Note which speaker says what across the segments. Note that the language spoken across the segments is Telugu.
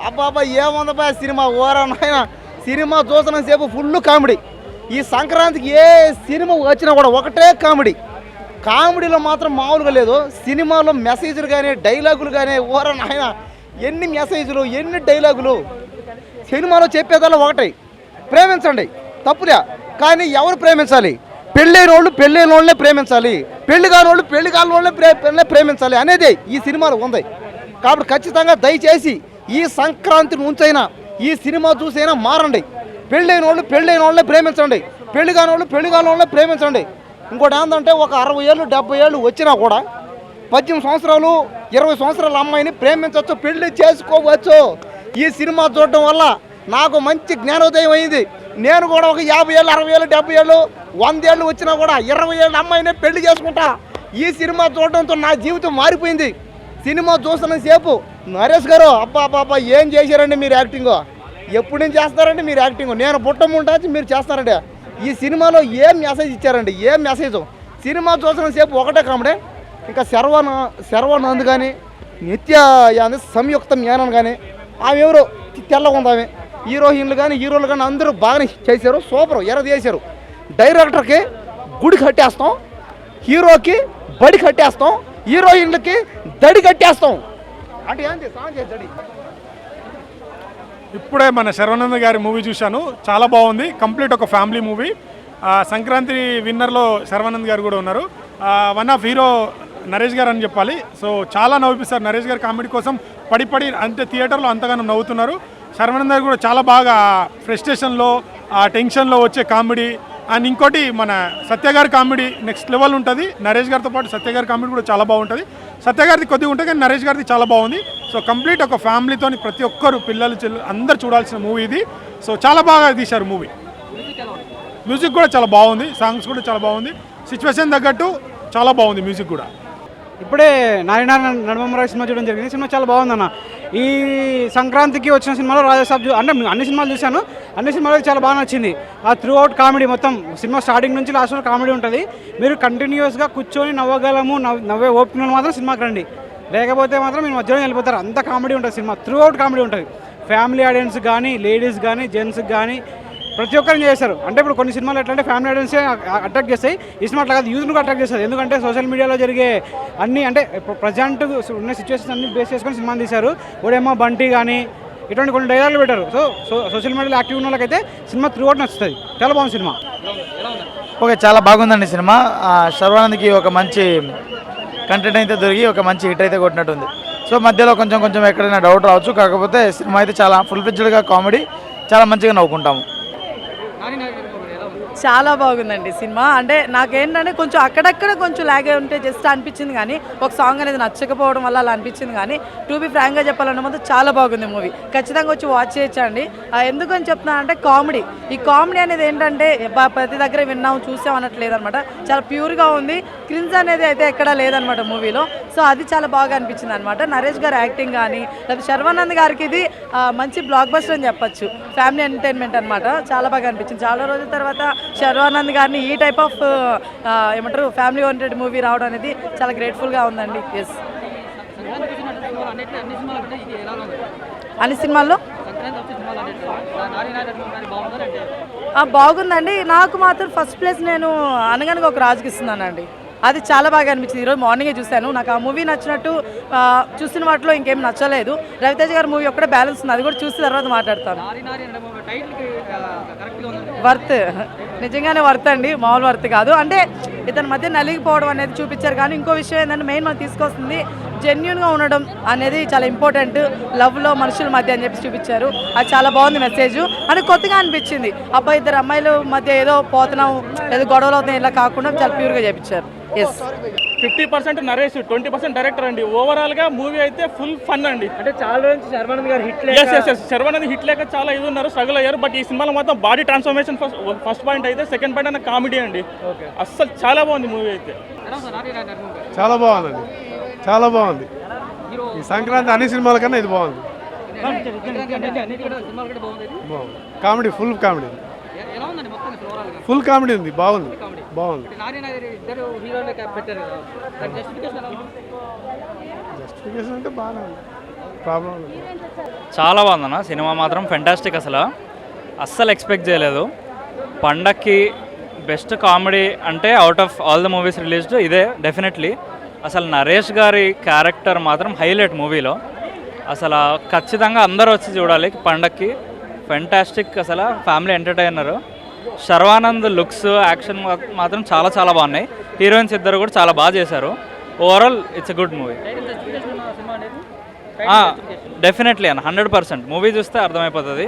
Speaker 1: అబ్బాబా ఏముందబ్బా సినిమా ఓరా నాయన. సినిమా చూసిన సేపు ఫుల్ కామెడీ. ఈ సంక్రాంతికి ఏ సినిమా వచ్చినా కూడా ఒకటే కామెడీ. కామెడీలో మాత్రం మామూలుగా లేదు. సినిమాలో మెసేజ్లు కానీ డైలాగులు కానీ ఓరా నాయన ఎన్ని మెసేజ్లు ఎన్ని డైలాగులు. సినిమాలో చెప్పేదల్లా ఒకటే, ప్రేమించండి తప్పులే, కానీ ఎవరు ప్రేమించాలి? పెళ్ళైన వాళ్ళనే ప్రేమించాలి, పెళ్లి కాని వాళ్ళనే ప్రేమించాలి అనేది ఈ సినిమాలో ఉంది. కాబట్టి ఖచ్చితంగా దయచేసి ఈ సంక్రాంతి నుంచైనా ఈ సినిమా చూసైనా మారండి. పెళ్ళైన వాళ్ళనే ప్రేమించండి, పెళ్లి కాని వాళ్ళనే ప్రేమించండి. ఇంకోటి ఏంటంటే ఒక 60 ఏళ్ళు 70 ఏళ్ళు వచ్చినా కూడా 18 సంవత్సరాలు 20 సంవత్సరాల అమ్మాయిని ప్రేమించవచ్చు, పెళ్లి చేసుకోవచ్చు. ఈ సినిమా చూడటం వల్ల నాకు మంచి జ్ఞానోదయం అయింది. నేను కూడా ఒక 50 ఏళ్ళు 60 ఏళ్ళు 70 ఏళ్ళు 100 ఏళ్ళు వచ్చినా కూడా 20 ఏళ్ళ అమ్మాయినే పెళ్లి చేసుకుంటా. ఈ సినిమా చూడటంతో నా జీవితం మారిపోయింది. సినిమా చూస్తున్న సేపు నరేష్ గారు అబ్బా ఏం చేశారండి మీరు యాక్టింగ్, ఎప్పుడు నుంచి చేస్తారండి మీరు యాక్టింగ్, నేను బుట్టముంటాచి మీరు చేస్తారండి. ఈ సినిమాలో ఏం మెసేజ్ ఇచ్చారండి, ఏం మెసేజ్. సినిమా చూసిన సేపు ఒకటే కామెడీ. ఇంకా శర్వానంద్ కానీ నిత్య సంయుక్త మేనన్ కానీ ఆమె ఎవరు తెల్లగా ఉంది ఆమె. హీరోయిన్లు కానీ హీరోలు కానీ అందరూ బాగానే చేశారు, సూపర్ ఎర్ర చేశారు. డైరెక్టర్కి గుడి కట్టేస్తాం, హీరోకి బడి కట్టేస్తాం, హీరోయిన్లకి దడి కట్టేస్తాం. అంటే ఏంటి దడి.
Speaker 2: ఇప్పుడే మన శర్వానంద్ గారి మూవీ చూశాను, చాలా బాగుంది. కంప్లీట్ ఒక ఫ్యామిలీ మూవీ. సంక్రాంతి విన్నర్లో శర్వానంద్ గారు కూడా ఉన్నారు. వన్ ఆఫ్ హీరో నరేష్ గారు అని చెప్పాలి. సో చాలా నవ్విపిస్తారు. నరేష్ గారు కామెడీ కోసం పడి అంటే థియేటర్లో అంతగానో నవ్వుతున్నారు. శర్వానంద్ గారు కూడా చాలా బాగా ఫ్రస్ట్రేషన్లో టెన్షన్లో వచ్చే కామెడీ. అండ్ ఇంకోటి మన సత్య గారి కామెడీ నెక్స్ట్ లెవెల్ ఉంటుంది. నరేష్ గారితో పాటు సత్య గారి కామెడీ కూడా చాలా బాగుంటుంది. సత్య గారిది కొద్దిగా ఉంటుంది కానీ నరేష్ గారిది చాలా బాగుంది. సో కంప్లీట్ ఒక ఫ్యామిలీతో ప్రతి ఒక్కరు పిల్లలు అందరు చూడాల్సిన మూవీ ఇది. సో చాలా బాగా తీశారు మూవీ. మ్యూజిక్ కూడా చాలా బాగుంది, సాంగ్స్ కూడా చాలా బాగుంది, సిచ్యువేషన్ తగ్గట్టు చాలా బాగుంది మ్యూజిక్ కూడా.
Speaker 3: ఇప్పుడే నారాయణ నడమరావు సినిమా చూడడం జరిగింది. సినిమా చాలా బాగుందన్న. ఈ సంక్రాంతికి వచ్చిన సినిమాలో రాజాసాబ్ అంటే అన్ని సినిమాలు చూశాను, అన్ని సినిమాలు చాలా బాగా నచ్చింది. ఆ త్రూ అవుట్ కామెడీ మొత్తం సినిమా స్టార్టింగ్ నుంచి లాస్ట్ వరకు కామెడీ ఉంటుంది. మీరు కంటిన్యూస్గా కూర్చొని నవ్వగలము, నవ్వే ఓపిక మాత్రం సినిమాకి రండి, లేకపోతే మాత్రం మీరు మధ్యలో వెళ్ళిపోతారు. అంత కామెడీ ఉంటుంది సినిమా, త్రూ అవుట్ కామెడీ ఉంటుంది. ఫ్యామిలీ ఆడియన్స్ కానీ లేడీస్ కానీ జెంట్స్కి కానీ ప్రతి ఒక్కరిని చేస్తారు. అంటే ఇప్పుడు కొన్ని సినిమాలు ఎట్లా అంటే ఫ్యామిలీ ఆడియన్సే అట్రాక్ట్ చేస్తాయి, ఈ సినిమా అట్లా కాదు, యూత్ను కూడా అట్రాక్ట్ చేస్తుంది. ఎందుకంటే సోషల్ మీడియాలో జరిగే అన్ని అంటే ప్రజెంట్ ఉన్న సిచ్యువేషన్స్ అన్ని బేస్ చేసుకొని సినిమాని తీశారు. ఓడేమో బంటి కానీ ఇటువంటి కొన్ని డైలాగులు పెట్టారు. సో సోషల్ మీడియాలో యాక్టివ్ ఉన్న వాళ్ళకైతే సినిమా త్రూ అవుట్ నచ్చుతుంది. చాలా బాగుంది సినిమా.
Speaker 4: ఓకే, చాలా బాగుందండి సినిమా. శర్వానంద్కి ఒక మంచి కంటెంట్ అయితే దొరికి ఒక మంచి హిట్ అయితే కొట్టినట్టుంది. సో మధ్యలో కొంచెం ఎక్కడైనా డౌట్ రావచ్చు, కాకపోతే సినిమా అయితే చాలా ఫుల్ ఫ్లెడ్జ్డ్గా కామెడీ, చాలా మంచిగా నవ్వుకుంటాము.
Speaker 5: చాలా బాగుందండి సినిమా. అంటే నాకేంటంటే కొంచెం అక్కడక్కడ కొంచెం లాగే ఉంటే జస్ట్ అనిపించింది, కానీ ఒక సాంగ్ అనేది నచ్చకపోవడం వల్ల అలా అనిపించింది. కానీ టు బి ఫ్రాంక్గా చెప్పాలన్న మాత్రం చాలా బాగుంది మూవీ. ఖచ్చితంగా వచ్చి వాచ్ చేయొచ్చండి. ఎందుకని చెప్తున్నానంటే కామెడీ, ఈ కామెడీ అనేది ఏంటంటే ప్రతి దగ్గర విన్నాం చూసాం అన్నట్లేదు అనమాట. చాలా ప్యూర్గా ఉంది. క్రిన్స్ అనేది అయితే ఎక్కడా లేదనమాట మూవీలో. సో అది చాలా బాగా అనిపించింది అనమాట. నరేష్ గారు యాక్టింగ్ కానీ లేకపోతే శర్వానంద్ గారికి ఇది మంచి బ్లాక్ బస్టర్ అని చెప్పచ్చు. ఫ్యామిలీ ఎంటర్టైన్మెంట్ అనమాట. చాలా బాగా అనిపించింది. చాలా రోజుల తర్వాత శర్వానంద్ గారిని ఈ టైప్ ఆఫ్ ఏమంటారు ఫ్యామిలీ ఓరియంటెడ్ మూవీ రావడం అనేది చాలా గ్రేట్ఫుల్గా ఉందండి. ఎస్, అన్ని సినిమాల్లో బాగుందండి. నాకు మాత్రం ఫస్ట్ ప్లేస్ నేను అనగనగా ఒక రాజుకి ఇస్తున్నానండి. అది చాలా బాగా అనిపించింది. ఈరోజు మార్నింగే చూశాను. నాకు ఆ మూవీ నచ్చినట్టు చూసిన వాటిలో ఇంకేం నచ్చలేదు. రవితేజ గారి మూవీ ఒక్కడే బ్యాలెన్స్ ఉంది, అది కూడా చూసిన తర్వాత మాట్లాడతాను. వర్త్, నిజంగానే వర్త్ అండి, మామూలు వర్త్ కాదు. అంటే ఇతని మధ్య నలిగిపోవడం అనేది చూపించారు. కానీ ఇంకో విషయం ఏంటంటే మెయిన్ మనం తీసుకొస్తుంది జెన్యున్గా ఉండడం అనేది చాలా ఇంపార్టెంట్. లవ్లో మనుషుల మధ్య అని చెప్పి చూపించారు. అది చాలా బాగుంది మెసేజ్. అని కొత్తగా అనిపించింది. అబ్బాయి ఇద్దరు అమ్మాయిల మధ్య ఏదో పోతున్నాం ఏదో గొడవలు అవుతున్నాయి ఇలా కాకుండా చాలా ప్యూర్గా చేపించారు. ఎస్,
Speaker 6: 50% నరేష్, 20% డైరెక్టర్ అండి. ఓవరాల్ గా మూవీ అయితే ఫుల్ ఫన్ అండి.
Speaker 3: అంటే చాలా రోజు శర్వానంద్ గారు హిట్
Speaker 6: శర్వానంద్ హిట్ లేక చాలా ఇది ఉన్నారు, స్ట్రగుల్ అయ్యారు. బట్ ఈ సినిమాలో మాత్రం బాడీ ట్రాన్స్ఫర్మేషన్ ఫస్ట్ పాయింట్ అయితే, సెకండ్ పాయింట్ అన్న కామెడీ అండి. అస్సలు చాలా బాగుంది మూవీ అయితే.
Speaker 2: చాలా బాగుందండి, చాలా బాగుంది. ఈ సంక్రాంతి అన్ని సినిమాల కన్నా ఇది బాగుంది. Comedy, full comedy, full comedy ఉంది. బాగుంది. జస్టిఫికేషన్ అంటే బాగానే ఉంది.
Speaker 7: ప్రాబ్లం.
Speaker 8: చాలా బాగుందన్న సినిమా మాత్రం ఫెంటాస్టిక్. అస్సలు ఎక్స్పెక్ట్ చేయలేదు. పండక్కి బెస్ట్ కామెడీ అంటే out of all the movies released ఇదే డెఫినెట్లీ. అసలు నరేష్ గారి క్యారెక్టర్ మాత్రం హైలైట్ మూవీలో. అసలు ఖచ్చితంగా అందరూ వచ్చి చూడాలి పండక్కి. ఫెంటాస్టిక్, అసలు family entertainer. Sharwanand looks, action మాత్రం చాలా చాలా బాగున్నాయి. హీరోయిన్స్ ఇద్దరు కూడా చాలా బాగా చేశారు. Overall it's a good movie. Definitely అన్న 100%. మూవీ చూస్తే అర్థమైపోతుంది.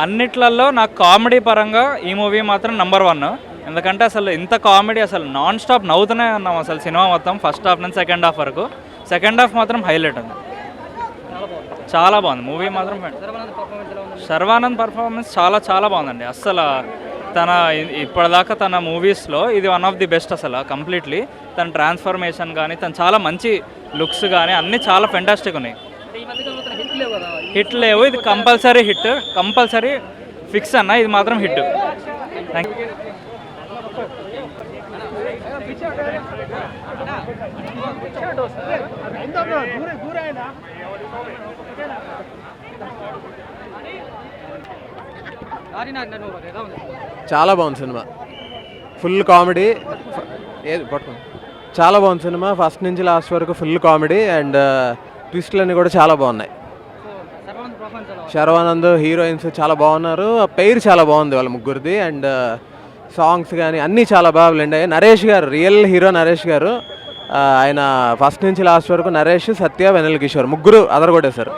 Speaker 8: అన్నిట్లలో నాకు కామెడీ పరంగా ఈ మూవీ మాత్రం నెంబర్ 1. ఎందుకంటే అసలు ఇంత కామెడీ అసలు నాన్ స్టాప్ నవ్వుతూనే ఉన్నాం అసలు సినిమా మొత్తం, ఫస్ట్ హాఫ్ నుంచి సెకండ్ హాఫ్ వరకు. సెకండ్ హాఫ్ మాత్రం హైలైట్ ఉంది, చాలా బాగుంది మూవీ మాత్రం. శర్వానంద్ పర్ఫార్మెన్స్ చాలా చాలా బాగుందండి. అస్సలు తన ఇప్పటిదాకా తన మూవీస్లో ఇది వన్ ఆఫ్ ది బెస్ట్ అసలు కంప్లీట్లీ. తన ట్రాన్స్ఫర్మేషన్ కానీ, తను చాలా మంచి లుక్స్ కానీ అన్నీ చాలా ఫెంటాస్టిక్ ఉన్నాయి. హిట్ లేవు, ఇది కంపల్సరీ హిట్, కంపల్సరీ ఫిక్స్ అన్న, ఇది మాత్రం హిట్. Thank you.
Speaker 9: చాలా బాగుంది సినిమా, ఫుల్ కామెడీ. ఏది పట్టుకోండి, చాలా బాగుంది సినిమా. ఫస్ట్ నుంచి లాస్ట్ వరకు ఫుల్ కామెడీ అండ్ ట్విస్ట్లన్నీ కూడా చాలా బాగున్నాయి. శర్వానంద్, హీరోయిన్స్ చాలా బాగున్నారు. పెయిర్ చాలా బాగుంది వాళ్ళ ముగ్గురిది. అండ్ సాంగ్స్ కానీ అన్నీ చాలా బాగా బ్లెండ్ అయ్యాయి. నరేష్ గారు, రియల్ హీరో నరేష్ గారు. ఆయన ఫస్ట్ నుంచి లాస్ట్ వరకు నరేష్, సత్య, వెన్నెల కిషోర్ ముగ్గురు అదరగొట్టేశారు.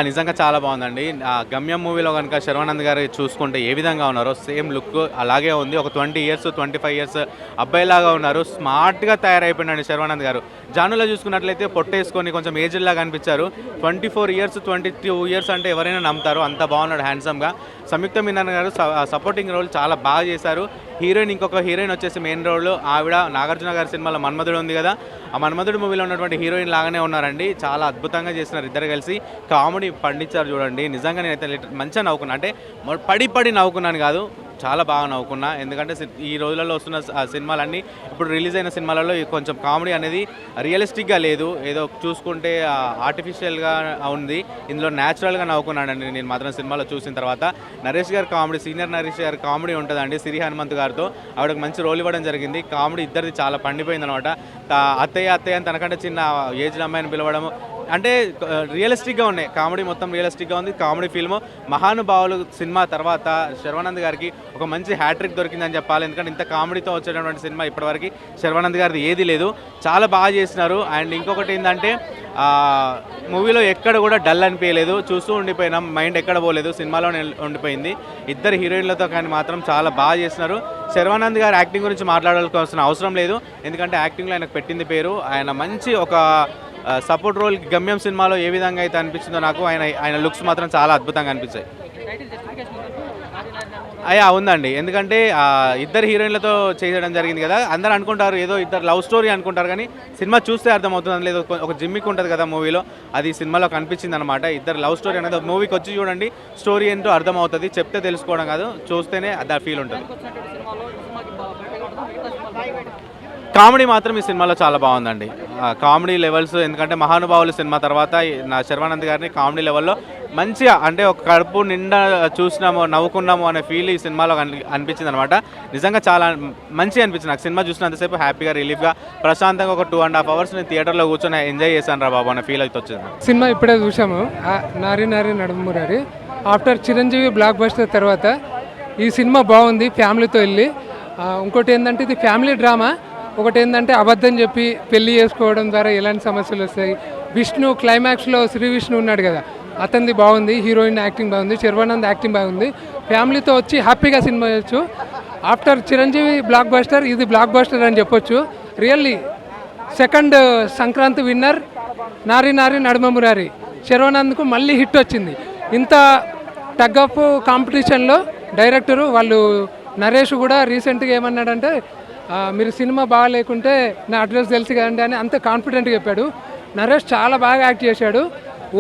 Speaker 10: నిజంగా చాలా బాగుందండి. గమ్యం మూవీలో కనుక శర్వానంద్ గారు చూసుకుంటే ఏ విధంగా ఉన్నారో సేమ్ లుక్ అలాగే ఉంది. ఒక 20 years 25 years అబ్బాయిలాగా ఉన్నారు. స్మార్ట్గా తయారైపోయినాడు శర్వానంద్ గారు. జానులో చూసుకున్నట్లయితే పొట్టేసుకొని కొంచెం ఏజ్డ్ లాగా అనిపించారు. 24 years 22 years అంటే ఎవరైనా నమ్ముతారు, అంత బాగున్నాడు హ్యాండ్సమ్గా. సంయుక్త మీనన్ గారు సపోర్టింగ్ రోల్ చాలా బాగా చేశారు. హీరోయిన్, ఇంకొక హీరోయిన్ వచ్చేసి మెయిన్ రోల్ ఆవిడ నాగార్జున గారి సినిమాలో మన్మధుడు ఉంది కదా, ఆ మన్మధుడు మూవీలో ఉన్నటువంటి హీరోయిన్ లాగానే ఉన్నారండి. చాలా అద్భుతంగా చేసినారు ఇద్దరు కలిసి. కామెడీ పండించారు చూడండి. నిజంగా నేనైతే మంచిగా నవ్వుకున్నా, అంటే పడి నవ్వుకున్నాను కాదు, చాలా బాగా నవ్వుకున్నా. ఎందుకంటే ఈ రోజులలో వస్తున్న సినిమాలన్నీ, ఇప్పుడు రిలీజ్ అయిన సినిమాలలో కొంచెం కామెడీ అనేది రియలిస్టిక్గా లేదు, ఏదో చూసుకుంటే ఆర్టిఫిషియల్గా ఉంది. ఇందులో న్యాచురల్గా నవ్వుకున్నానండి నేను మాత్రం సినిమాలో చూసిన తర్వాత. నరేష్ గారి కామెడీ, సీనియర్ నరేష్ గారి కామెడీ ఉంటుందండి సిరి హనుమంత్ గారితో. ఆవిడకి మంచి రోల్ ఇవ్వడం జరిగింది. కామెడీ ఇద్దరిది చాలా పండిపోయింది అనమాట. అత్తయ్య అని తనకంటే చిన్న ఏజ్డ్ అమ్మాయిని పిలవడము అంటే రియలిస్టిక్గా ఉన్నాయి. కామెడీ మొత్తం రియలిస్టిక్గా ఉంది. Comedy film. మహానుభావులు సినిమా తర్వాత శర్వానంద్ గారికి ఒక మంచి హ్యాట్రిక్ దొరికిందని చెప్పాలి. ఎందుకంటే ఇంత కామెడీతో వచ్చేటటువంటి సినిమా ఇప్పటివరకు శర్వానంద్ గారిది ఏది లేదు. చాలా బాగా చేసినారు. అండ్ ఇంకొకటి ఏంటంటే మూవీలో ఎక్కడ కూడా డల్ అనిపించలేదు, చూస్తూ ఉండిపోయినాం, మైండ్ ఎక్కడ పోలేదు, సినిమాలోనే ఉండిపోయింది. ఇద్దరు హీరోయిన్లతో కానీ మాత్రం చాలా బాగా చేసినారు. శర్వానంద్ గారు యాక్టింగ్ గురించి మాట్లాడాల్సిన అవసరం లేదు, ఎందుకంటే యాక్టింగ్లో ఆయనకు పెట్టింది పేరు. ఆయన మంచి ఒక సపోర్ట్ రోల్ గమ్యం సినిమాలో ఏ విధంగా అయితే అనిపించిందో నాకు ఆయన లుక్స్ మాత్రం చాలా అద్భుతంగా అనిపించాయి. ఉందండి, ఎందుకంటే ఇద్దరు హీరోయిన్లతో చేయడం జరిగింది కదా. అందరూ అనుకుంటారు ఏదో ఇద్దరు లవ్ స్టోరీ అనుకుంటారు, కానీ సినిమా చూస్తే అర్థమవుతుంది. లేదు ఒక జిమ్మిక్ ఉంటుంది కదా మూవీలో, అది సినిమాలో కనిపించింది అనమాట. ఇద్దరు లవ్ స్టోరీ అనేది మూవీకి వచ్చి చూడండి, స్టోరీ ఏంటో అర్థమవుతుంది. చెప్తే తెలుసుకోవడం కాదు, చూస్తేనే అది ఫీల్ ఉంటుంది. కామెడీ మాత్రం ఈ సినిమాలో చాలా బాగుందండి. కామెడీ లెవెల్స్, ఎందుకంటే మహానుభావులు సినిమా తర్వాత నా శర్వానంద్ గారిని కామెడీ లెవెల్లో మంచిగా, అంటే ఒక కడుపు నిండా చూసినాము, నవ్వుకున్నాము అనే ఫీల్ ఈ సినిమాలో అనిపించింది అనమాట. నిజంగా చాలా మంచిగా అనిపించింది నాకు. సినిమా చూసినంతసేపు హ్యాపీగా, రిలీఫ్గా, ప్రశాంతంగా ఒక 2.5 hours నేను థియేటర్లో కూర్చొని ఎంజాయ్ చేశాను రా బాబు అనే ఫీల్ అయితే వచ్చింది.
Speaker 7: సినిమా ఇప్పుడే చూసాము, నారి Nadumurari. After Chiranjeevi block buster తర్వాత ఈ సినిమా బాగుంది, ఫ్యామిలీతో వెళ్ళి. ఇంకోటి ఏంటంటే ఇది ఫ్యామిలీ డ్రామా. ఒకటి ఏంటంటే అబద్ధం చెప్పి పెళ్లి చేసుకోవడం ద్వారా ఎలాంటి సమస్యలు వస్తాయి. విష్ణు క్లైమాక్స్లో శ్రీ విష్ణు ఉన్నాడు కదా, అతనిది బాగుంది. హీరోయిన్ యాక్టింగ్ బాగుంది, శర్వానంద్ యాక్టింగ్ బాగుంది. ఫ్యామిలీతో వచ్చి హ్యాపీగా సినిమా చేయొచ్చు. ఆఫ్టర్ చిరంజీవి బ్లాక్ బస్టర్ ఇది బ్లాక్ బస్టర్ అని చెప్పొచ్చు. రియల్లీ సెకండ్ సంక్రాంతి విన్నర్ నారి నడుమమురారి. శర్వానంద్కు మళ్ళీ హిట్ వచ్చింది. ఇంత టగ్ ఆఫ్ కాంపిటీషన్లో డైరెక్టరు వాళ్ళు నరేష్ కూడా రీసెంట్గా ఏమన్నాడంటే, మీరు సినిమా బాగా లేకుంటే నా అడ్రస్ తెలిసి కదండి అని అంత కాన్ఫిడెంట్గా చెప్పాడు. నరేష్ చాలా బాగా యాక్ట్ చేశాడు.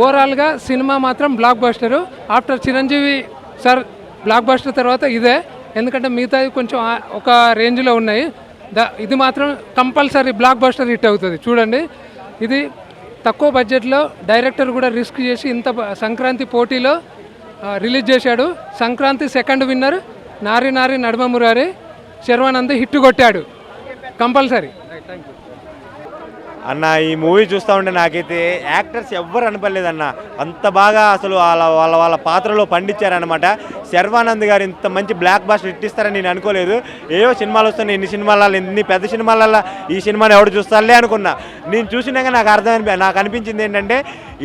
Speaker 7: ఓవరాల్గా సినిమా మాత్రం blockbuster. After Chiranjeevi sir blockbuster తర్వాత ఇదే, ఎందుకంటే మిగతాది కొంచెం ఒక రేంజ్లో ఉన్నాయి. ఇది మాత్రం కంపల్సరీ బ్లాక్ బస్టర్ హిట్ అవుతుంది. చూడండి, ఇది తక్కువ బడ్జెట్లో డైరెక్టర్ కూడా రిస్క్ చేసి ఇంత సంక్రాంతి పోటీలో రిలీజ్ చేశాడు. సంక్రాంతి సెకండ్ విన్నర్ నారి నారి నడుమ మురారి శర్వానంద్ హిట్ కొట్టాడు కంపల్సరీ.
Speaker 11: అన్న ఈ మూవీ చూస్తూ ఉంటే నాకైతే యాక్టర్స్ ఎవ్వరు అనిపలేదన్న, అంత బాగా అసలు వాళ్ళ పాత్రలో పండించారనమాట. శర్వానంద్ గారు ఇంత మంచి బ్లాక్ బాస్టర్ ఇట్టిస్తారని నేను అనుకోలేదు. ఏవో సినిమాలు వస్తున్నాయి, ఇన్ని సినిమాలలో ఇన్ని పెద్ద సినిమాలలో ఈ సినిమాని ఎవడు చూస్తారులే అనుకున్నా. నేను చూసినాక నాకు అనిపించింది ఏంటంటే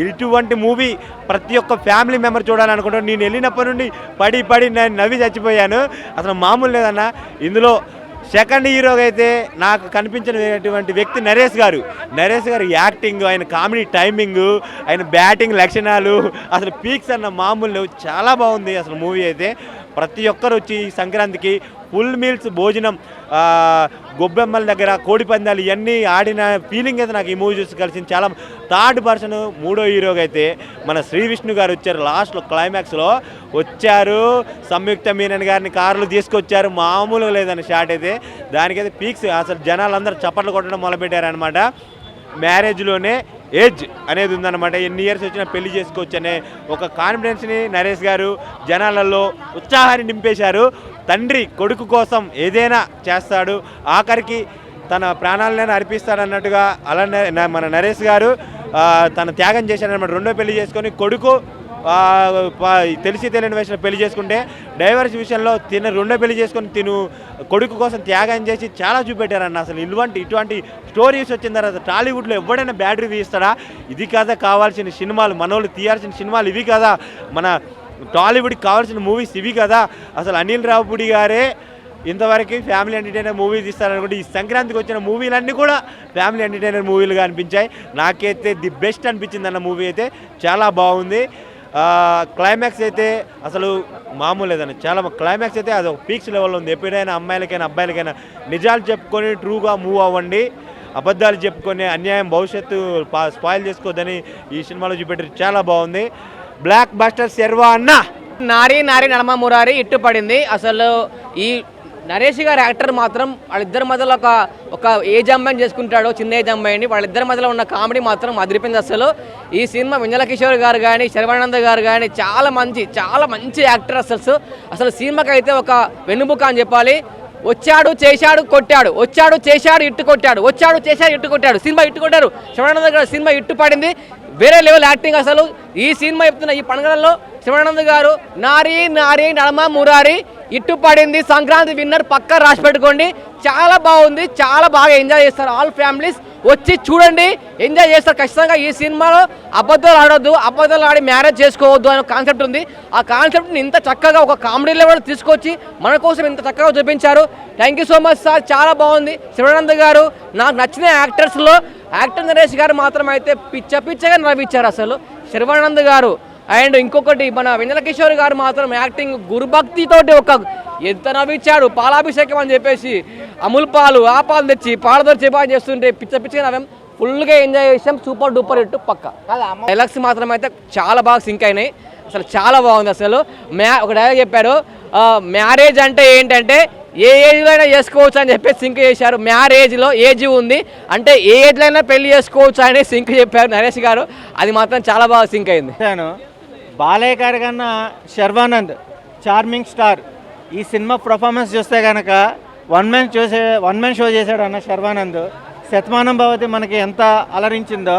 Speaker 11: ఇటువంటి మూవీ ప్రతి ఒక్క ఫ్యామిలీ మెంబర్ చూడాలనుకుంటాను. నేను వెళ్ళినప్పటి నుండి పడి నేను నవ్వి చచ్చిపోయాను. అసలు మామూలు లేదన్న. ఇందులో సెకండ్ హీరోగా అయితే నాకు కనిపించినటువంటి వ్యక్తి నరేష్ గారు యాక్టింగ్, ఆయన కామెడీ టైమింగ్, ఆయన బ్యాటింగ్ లక్షణాలు అసలు పీక్స్ అన్న మామూలు లేవు. చాలా బాగుంది అసలు మూవీ అయితే. ప్రతి ఒక్కరు వచ్చి సంక్రాంతికి ఫుల్ మీల్స్ భోజనం, గొబ్బెమ్మల దగ్గర కోడి పందాలు ఇవన్నీ ఆడిన ఫీలింగ్ అయితే నాకు ఈ మూవీ చూసి కలిసింది. చాలా థర్డ్ పర్సన్ మూడో హీరోగా అయితే మన శ్రీ విష్ణు గారు వచ్చారు. లాస్ట్లో క్లైమాక్స్లో వచ్చారు, సంయుక్త మీనన్ గారిని కార్లు తీసుకొచ్చారు. మామూలుగా లేదని షాట్ అయితే దానికైతే పీక్స్. అసలు జనాలందరూ చప్పట్లు కొట్టడం మొదలుపెట్టారనమాట. మ్యారేజ్లోనే ఏజ్ అనేది ఉందన్నమాట. ఎన్ని ఇయర్స్ వచ్చినా పెళ్లి చేసుకోవచ్చు అనే ఒక కాన్ఫిడెన్స్ని నరేష్ గారు జనాలలో ఉత్సాహాన్ని నింపేశారు. తండ్రి కొడుకు కోసం ఏదైనా చేస్తాడు, ఆఖరికి తన ప్రాణాలనే అర్పిస్తాడన్నట్టుగా అలానే మన నరేష్ గారు తన త్యాగం చేశాడనమాట. రెండో పెళ్లి చేసుకొని కొడుకు తెలిసి తెలియని వయసులో పెళ్లి చేసుకుంటే డైవర్స్ విషయంలో రెండో పెళ్లి చేసుకొని కొడుకు కోసం త్యాగం చేసి చాలా చూపెట్టారన్న. అసలు ఇటువంటి స్టోరీస్ వచ్చిన తర్వాత టాలీవుడ్లో ఎవడైనా బ్యాడ్ రివ్యూ ఇస్తాడా? ఇది కదా కావాల్సిన సినిమాలు, మనోళ్ళు తీయాల్సిన సినిమాలు ఇవి కదా, మన టాలీవుడ్కి కావాల్సిన మూవీస్ ఇవి కదా. అసలు అనిల్ రావుపూడి గారే ఇంతవరకు ఫ్యామిలీ ఎంటర్టైనర్ మూవీ తీస్తారనుకుంటే ఈ సంక్రాంతికి వచ్చిన మూవీలన్నీ కూడా ఫ్యామిలీ ఎంటర్టైనర్ మూవీలుగా అనిపించాయి. నాకైతే ది బెస్ట్ అనిపించింది అన్న మూవీ అయితే. చాలా బాగుంది. క్లైమాక్స్ అయితే అసలు మామూలు లేదన్న. చాలా క్లైమాక్స్ అయితే అది ఒక పీక్స్ లెవెల్లో ఉంది. ఎప్పుడైనా అమ్మాయిలకైనా అబ్బాయిలకైనా నిజాలు చెప్పుకొని ట్రూగా మూవ్ అవ్వండి, అబద్ధాలు చెప్పుకొని అన్యాయం భవిష్యత్తు స్పాయిల్ చేసుకోవద్దని ఈ సినిమాలో చూపెట్టారు. చాలా బాగుంది. బ్లాక్ బస్టర్ శర్వా అన్న
Speaker 12: నారి నారి నడమ మురారి ఇట్టు పడింది. అసలు ఈ నరేష్ గారి యాక్టర్ మాత్రం వాళ్ళిద్దరి మధ్యలో ఒక ఏజ్ అమ్మాయిని చేసుకుంటాడు, చిన్న ఏజ్ అమ్మాయిని. వాళ్ళిద్దరి మధ్యలో ఉన్న కామెడీ మాత్రం అదిరిపోయింది. అసలు ఈ సినిమా వెన్నెల కిషోర్ గారు కానీ శర్వానంద్ గారు కానీ చాలా మంచి యాక్టర్. అసలు సినిమాకి అయితే ఒక వెన్నుముక అని చెప్పాలి. వచ్చాడు చేశాడు కొట్టాడు, వచ్చాడు చేశాడు ఇట్టు కొట్టాడు, వచ్చాడు చేశాడు ఇట్టు కొట్టాడు. సినిమా ఇట్టు కొట్టారు. శర్వానంద్ గారు సినిమా ఇట్టు పడింది. వేరే లెవెల్ యాక్టింగ్. అసలు ఈ సినిమా చెప్తున్న ఈ పండుగలలో శివానంద్ గారు నారి నారి నడమ మురారి ఇట్టు పడింది. సంక్రాంతి విన్నర్ పక్కా రాసి పెట్టుకోండి. చాలా బాగుంది, చాలా బాగా ఎంజాయ్ చేస్తారు. ఆల్ ఫ్యామిలీస్ వచ్చి చూడండి, ఎంజాయ్ చేస్తారు ఖచ్చితంగా. ఈ సినిమాలో అబద్ధాలు ఆడొద్దు, అబద్ధాలు ఆడి మ్యారేజ్ చేసుకోవద్దు అనే కాన్సెప్ట్ ఉంది. ఆ కాన్సెప్ట్ని ఇంత చక్కగా ఒక కామెడీ లెవెల్ తీసుకొచ్చి మన కోసం ఇంత చక్కగా చూపించారు. Thank you so much sir, చాలా బాగుంది. శివానంద్ గారు నాకు నచ్చిన యాక్టర్స్లో యాక్టర్ నరేష్ గారు మాత్రం అయితే పిచ్చగా నవ్వించారు అసలు శర్వానంద్ గారు. అండ్ ఇంకొకటి మన వెన్నెల కిషోర్ గారు మాత్రం యాక్టింగ్ గురుభక్తితోటి ఎంత నవ్వించాడు. పాలాభిషేకం అని చెప్పేసి అమూల్ పాలు ఆ పాలు తెచ్చి పాలతో చేపా చేస్తుంటే పిచ్చగా నవ్వాం. ఫుల్గా ఎంజాయ్ చేసాం. సూపర్ డూపర్ హిట్ పక్క. డైలాగ్స్ మాత్రం అయితే చాలా బాగా సింక్ అయినాయి. అసలు చాలా బాగుంది. అసలు ఒక డైలాగ్ చెప్పారు, మ్యారేజ్ అంటే ఏంటంటే ఏ ఏజ్లో అయినా చేసుకోవచ్చు అని చెప్పేసి సింక్ చేశారు. మ్యారేజ్లో ఏజ్ ఉంది అంటే ఏ ఏజ్లో అయినా పెళ్లి చేసుకోవచ్చు అని సింక్ చెప్పారు నరేష్ గారు. అది మాత్రం చాలా బాగా సింక్ అయింది.
Speaker 13: బాలయ్య గారి కన్నా శర్వానంద్ చార్మింగ్ స్టార్. ఈ సినిమా పర్ఫార్మెన్స్ చూస్తే కనుక వన్ మ్యాన్ షో చేశాడు అన్న శర్వానంద్. శతమానం భవతి మనకి ఎంత అలరించిందో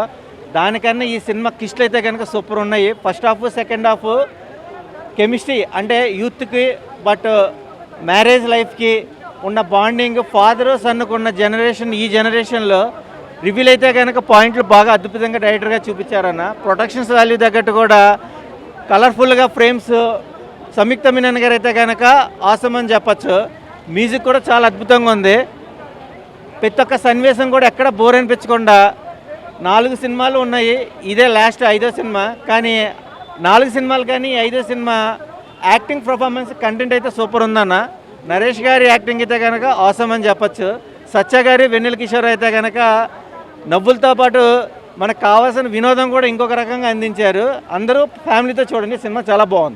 Speaker 13: దానికన్నా ఈ సినిమా కిస్ట్లు అయితే కనుక సూపర్ ఉన్నాయి. First half second half chemistry అంటే యూత్కి బట్ మ్యారేజ్ లైఫ్కి ఉన్న బాండింగ్, ఫాదర్ సన్నుకు ఉన్న జనరేషన్ ఈ జనరేషన్లో రివీల్ అయితే కనుక పాయింట్లు బాగా అద్భుతంగా డైరెక్టర్గా చూపించారన్న. ప్రొడక్షన్స్ వాల్యూ తగ్గట్టు కూడా కలర్ఫుల్గా ఫ్రేమ్స్. సంయుక్త మీనన్ గారు అయితే కనుక ఆసమ్ అని చెప్పచ్చు. మ్యూజిక్ కూడా చాలా అద్భుతంగా ఉంది. ప్రతి ఒక్క సన్నివేశం కూడా ఎక్కడ బోర్ అనిపించకుండా 4 సినిమాలు ఉన్నాయి. ఇదే లాస్ట్ 5వ సినిమా. కానీ 4 సినిమాలు కానీ 5వ సినిమా యాక్టింగ్ పర్ఫార్మెన్స్ కంటెంట్ అయితే సూపర్ ఉందన్న. నరేష్ గారి యాక్టింగ్ అయితే కనుక ఆసమ్ అని చెప్పచ్చు. సత్య గారి వెన్నెల కిషోర్ అయితే కనుక నవ్వులతో పాటు మనకు కావాల్సిన వినోదం కూడా ఇంకొక రకంగా అందించారు. అందరూ ఫ్యామిలీతో చూడండి, సినిమా చాలా బాగుంది.